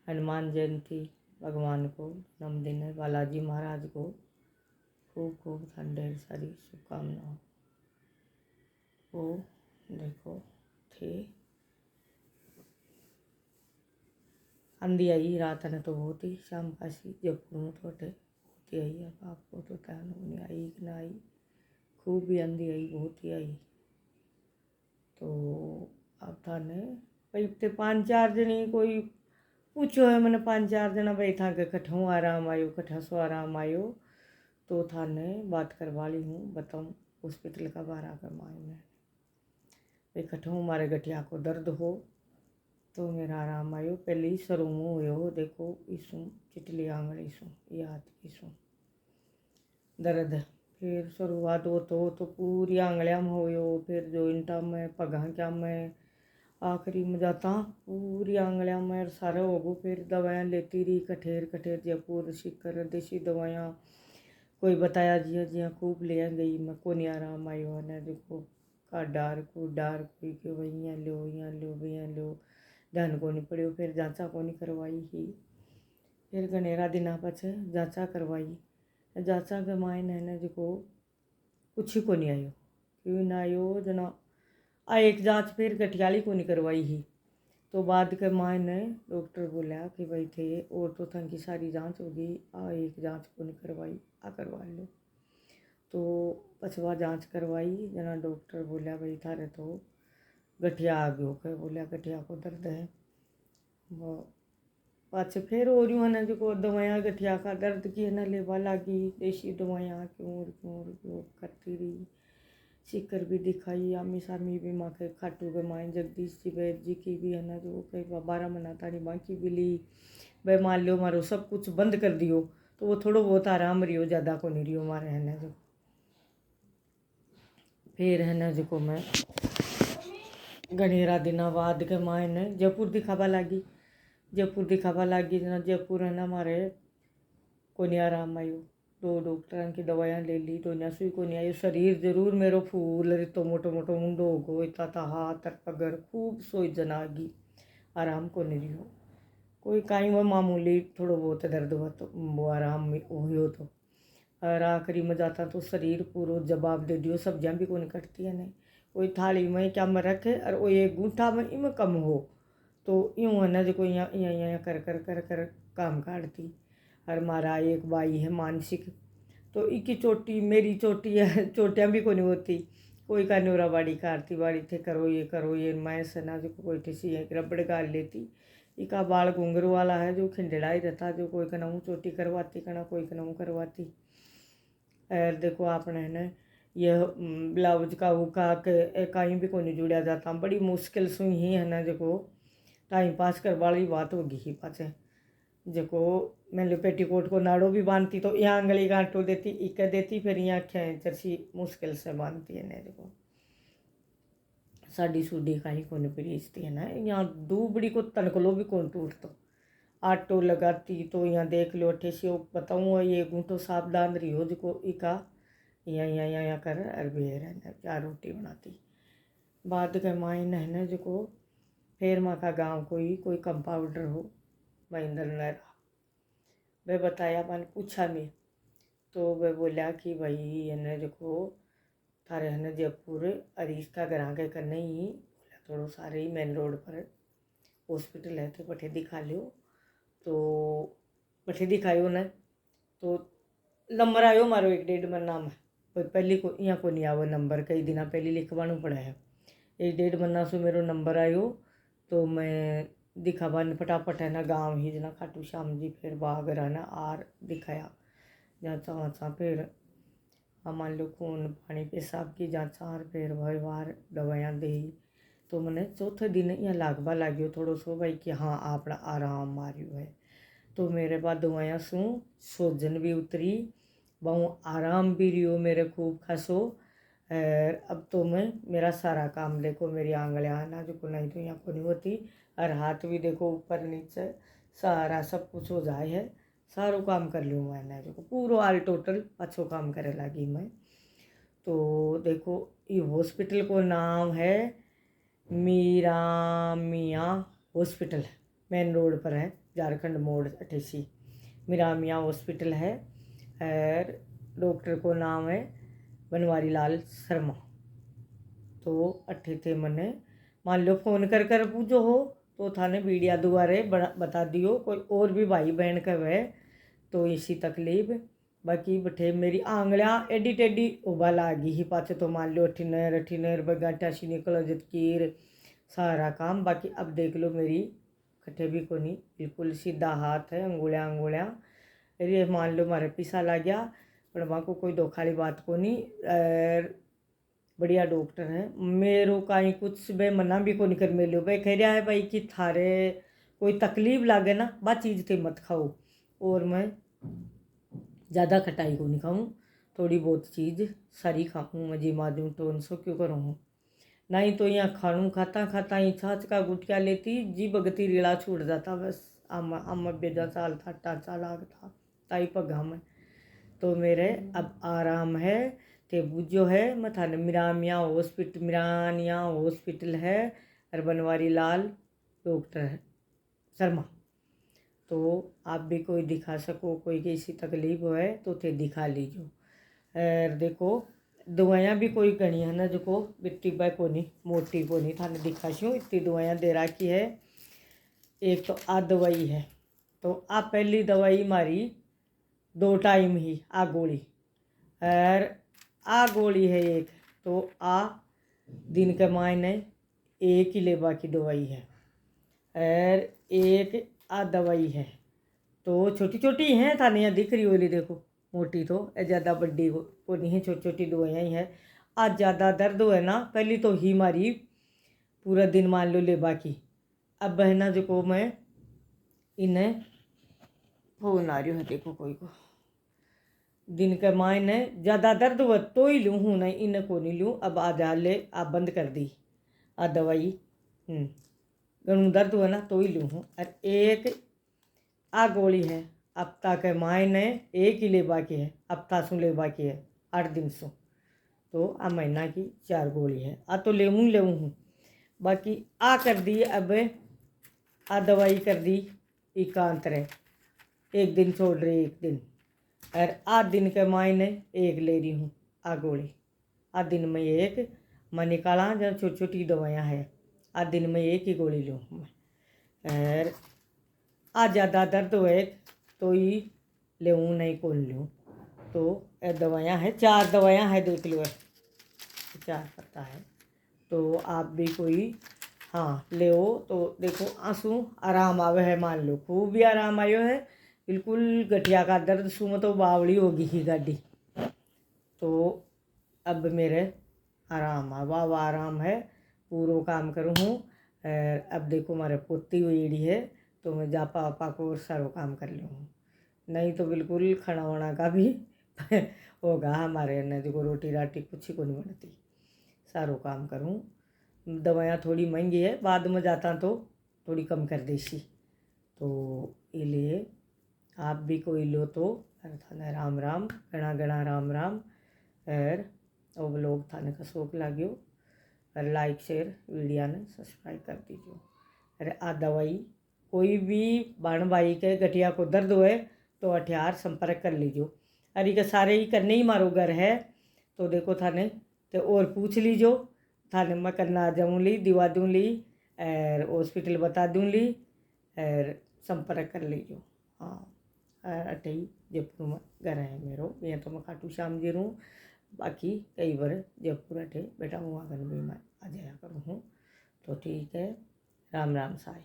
हनुमान जयंती भगवान को जन्मदिन है, बालाजी महाराज को खूब खूब ढेर सारी शुभकामनाएं। वो देखो थे आंधी आई रात ने तो बहुत ही शाम काशी जयपुर में थोड़े बहुत ही आई। अब आपको तो टाइम नहीं आई कि ना आई, खूब ही आंधी आई, बहुत ही आई। तो अब थाने भाई ते 5-4 जनी कोई पूछो है मैंने 5-4 जना भाई था के कठों आराम आयो, कठा सो आराम आयो। तो थाने बात करवा ली हूँ, बताऊँ हॉस्पिटल का बारह का मायने भाई कठों मारे गठिया को दर्द हो तो मेरा आराम आयो। पहले ही सरों में हो देखो इसू चिटली आंगली सू ये हाथ की सू दर्द, फिर शुरुआत हो तो पूरी आंगलियाँ में होयो, फिर जॉइंटा में पगा क्या में आखिरी में जाता पूरी आंगलियाँ में सारा होगो। फिर दवाइयाँ लेती रही कठेर कठेर जयपुर शिकर देसी दवाइयाँ कोई बताया जिया जिया खूब ले गई मैं को नहीं आराम आयो है। देखो का डार कोई क्यों भाई यहाँ लो यहाँ लो भाई यहाँ लो, ध्यान को नहीं पड़ियो। फिर जांचा को नहीं करवाई ही, फिर घनेरा दिना पछे जांचा करवाई। जांचा के मायने है जो कुछ ही को नहीं आयो, क्यों ना आयो जना आ एक जांच फिर गठियाली को नहीं करवाई ही। तो बाद के मायने डॉक्टर बोला कि भाई थे और तो थन की सारी जांच होगी, आ एक जांच को नहीं करवाई, आ करवा लो। तो पछवा जांच करवाई जना डॉक्टर बोला भाई थारे तो गठिया आ गयो के बोला गठिया को दर्द है। वो पाछे फिर और यूँ है जो दवाइयाँ गठिया का दर्द की है ना लेवा लागी, देसी दवाइयाँ क्यों करती रही। शिकर भी दिखाई आमी सामी भी माँ के खाटू के माए जगदीश जी वैद जी की भी है ना जो कई 12 महीना तारी बाकी भी ली। भाई मान लो मारो सब कुछ बंद कर दियो तो वो थोड़ा बहुत आराम रहियो, ज़्यादा को नहीं रहियो मारे है ना जो। फिर है ना जो मैं घनेरा दिना बाद के मायने जयपुर दिखावा लागी। जयपुर दिखावा लागी जना जयपुर है ना मारे को नहीं आराम आयो। 2 डॉक्टर की दवाइयाँ ले ली, तो सुई को नहीं आयो। शरीर जरूर मेरो फूल रितो मोटो मोटो मुंडो हो गो इतना था हाथ पगर खूब सोई जनागी, आराम को नहीं रही हो। कोई कहीं वो मामूली थोड़ा बहुत दर्द हुआ तो वो आराम हो तो, और आखिरी में जाता तो शरीर पूरा जवाब दे दियो। सब्जियाँ भी कौन कटती है नहीं, कोई थाली में क्या में रखे और वो एक गूंठा में इमें कम हो तो यूँ है ना जो कोई यहाँ यहाँ यहाँ कर कर कर कर काम काटती। और मारा एक बाई है मानसिक, तो इकी चोटी मेरी चोटी है चोटियाँ भी को नहीं होती। कोई का नोरा बाड़ी काटती बाड़ी थे करो ये मैं से ना जो कोई ठेसी एक रबड़ गाल लेती। इका बाल घुंघरू वाला है जो खिंडड़ा ही रहता, जो कोई कनाऊ चोटी करवाती कना कोई कनाऊ करवाती। और देखो आपने है यह ब्लाउज का उका के कहीं भी को नहीं जुड़ा जाता, बड़ी मुश्किल से ही है ना जो टाइम पास कर वाली बात होगी ही पाचे। जो मैंने पेटीकोट को नाड़ो भी बांधती तो यहाँ अंगली गांठो देती इक देती, फिर यहाँ खेचरसी मुश्किल से बांधती है ने जो साड़ी सूडी कहीं को नहीं पीछती है ना। यहाँ दूबड़ी को तनकलो भी कौन टूटतो आटो लगाती तो यहाँ देख लो ठेसी बताऊँ ये गूंठो सावधान रही हो जो इका यहाँ कर अरबे रहना क्या रोटी बनाती। बाद के माइन है ना जो फिर माँ का गाँव कोई कंपाउंडर हो महेंद्र नहरा, वह बताया मैंने पूछा मैं तो वह बोला कि भाई है ना देखो थारे है ना जयपुर अरीस का ग्रां के करने ही बोला थोड़ा सारे ही मेन रोड पर हॉस्पिटल है तो पठे दिखा लियो। तो पठे दिखायो न तो नंबर आयो मारो 1-1.5 महीना में, पहले को यहाँ को नहीं आओ नंबर, कई दिन पहले लिखवाना पड़ा है। 1-1.5 महीना से मेरो नंबर आयो तो मैं दिखावा फटाफट है ना गाँव ही जना खाटू श्याम जी फिर बागर है ना आर दिखाया जाँचा वाँचा। फिर मान लो खून पानी पेशाब की जाँचा और फिर भाई बार दवाइयाँ दी तो मैंने चौथे दिन यहाँ लागबा लाग्यो थोड़ो सो भाई कि हाँ आपना आराम मारियो है। तो मेरे बाद दवाइयाँ सूँ सोजन भी उतरी, बहु आराम भी रियो मेरे खूब खासो। अब तो मैं मेरा सारा काम देखो मेरी आंगलियाँ ना जो नहीं तो यहाँ को नहीं होती, और हाथ भी देखो ऊपर नीचे सारा सब कुछ हो जाए है, सारो काम कर लूँ मैं जो पूरा आल टोटल अच्छो काम करे लगी मैं। तो देखो ये हॉस्पिटल को नाम है मीरा मियाँ हॉस्पिटल है, मेन रोड पर है, झारखंड मोड़ 88। मेरा मियाँ हॉस्पिटल है और डॉक्टर को नाम है बनवारी लाल शर्मा। तो अट्ठे थे मने मान लो फ़ोन कर कर पूछो हो तो थाने वीडियो दुआरे बता दियो। कोई और भी भाई बहन का वह तो इसी तकलीफ बाकी बठे मेरी आंगलियाँ एडी टेडी उबा लागी ही पाचे तो मान लो अठिनर बगाटा सी निकल जतकीर सारा काम। बाकी अब देख लो मेरी कट्ठे भी को नहीं, बिल्कुल सीधा हाथ है, अंगुलियाँ ये मान लो मारे पीसा ला गया पर वहाँ को कोई धोखाली बात को नहीं। बढ़िया डॉक्टर है मेरो काई कुछ बे मना भी को नहीं कर मिलो भाई कह रहा है भाई कि थारे कोई तकलीफ लागे ना बा चीज़ थे मत खाओ। और मैं ज़्यादा खटाई को नहीं खाऊँ, थोड़ी बहुत चीज़ सारी खाऊँ मैं जी माजूँ तो उनसे क्यों करूँ। नहीं तो यहाँ खाणू खाता खाता ही छाछ का गुटिया लेती जी बगती रीड़ा छूट जाता बस। आम बेजा साल था टाचा लाग था ताई पगा में तो मेरे अब आराम है। ते जो है मैं थाने मिरानिया हॉस्पिटल है और बनवारी लाल डॉक्टर है शर्मा। तो आप भी कोई दिखा सको, कोई कैसी तकलीफ है तो थे दिखा लीजिए। और देखो दवाइयाँ भी कोई गणी है ना जो को बिट्टी बाय को नहीं मोटी को नहीं थाने दिखा छूँ इतनी दवाइयाँ दे रखी है। एक तो आ दवाई है तो आ पहली दवाई मारी 2 टाइम ही आ गोली और आ गोली है एक तो आ दिन के मायने एक ही लेबा की दवाई है और एक आ दवाई है तो छोटी छोटी हैं थाने यहाँ दिख रही होली देखो मोटी तो ज़्यादा बड्डी को नहीं है, छोटी छोटी दवाइयाँ ही है। आज ज़्यादा दर्द हो है ना पहली तो ही मारी पूरा दिन मान लो लेबा की। अब है ना जो को मैं इन्हें फोन आ रही है देखो कोई को दिन के मायने ज़्यादा दर्द हुआ तो ही लूँ हूँ नहीं इन्हें को नहीं लूँ। अब आ जा ले आप बंद कर दी आ दवाई गणू दर्द हुआ ना तो ही लूँ हूँ। और एक आ गोली है हफ्ता के मायने एक ही लेबा की है, हफ्ता सु लेबा की है 8 दिन सु तो आ महीना की 4 गोली है आ तो ले हूँ। बाकी आ कर दी अब आ दवाई कर दी एकांत रहे एक दिन छोड़ रही एक दिन और आ दिन के मायने एक ले रही हूँ आ गोली। आ दिन में एक मैं निकाला जब छोटी छोटी दवाइयाँ है आ दिन में एक ही गोली लूँ मैं। और आ ज़्यादा दर्द हुए तो ही ले नहीं कौन लूँ तो दवाइयाँ है 4 दवाइयाँ है देख लो 4 पत्ता है तो आप भी कोई हाँ ले तो देखो आंसू आराम आवे है मान लो खूब भी आराम आयो है बिल्कुल गठिया का दर्द सुम तो बावड़ी होगी ही गाड़ी तो अब मेरे आराम आराम है पूरा काम करूँ हूँ। और अब देखो हमारे पोती हुई है तो मैं जापा आपा को और सारो काम कर लूँ नहीं तो बिल्कुल खाना वाना का भी होगा हमारे न जो रोटी राटी कुछ ही को नहीं बनती सारो काम करूँ। दवाइयाँ थोड़ी महंगी है बाद में जाता तो थोड़ी कम कर देसी तो इसलिए आप भी कोई लो तो थाने राम राम घना घना राम राम। और वो लोग थाने का शौक लाग्यो और लाइक शेयर वीडियो ने सब्सक्राइब कर दीजिए। अरे आ दवाई कोई भी बाण भाई के गठिया को दर्द हुए तो हथियार संपर्क कर लीजिए। अरे के सारे ही करने ही मारो घर है तो देखो थाने तो और पूछ लीजिए थाने मैं करना आ जाऊँ ली दिवा दूँ ली और हॉस्पिटल बता दूँ ली और संपर्क कर लीजिए। हाँ अटे ही जयपुर में घर है मेरो ये तो मैं खाटू श्याम जी रहूँ बाकी कई बार जयपुर अटे बेटा वहाँ भी मैं आ जाया करूँ हूँ तो ठीक है राम राम साई।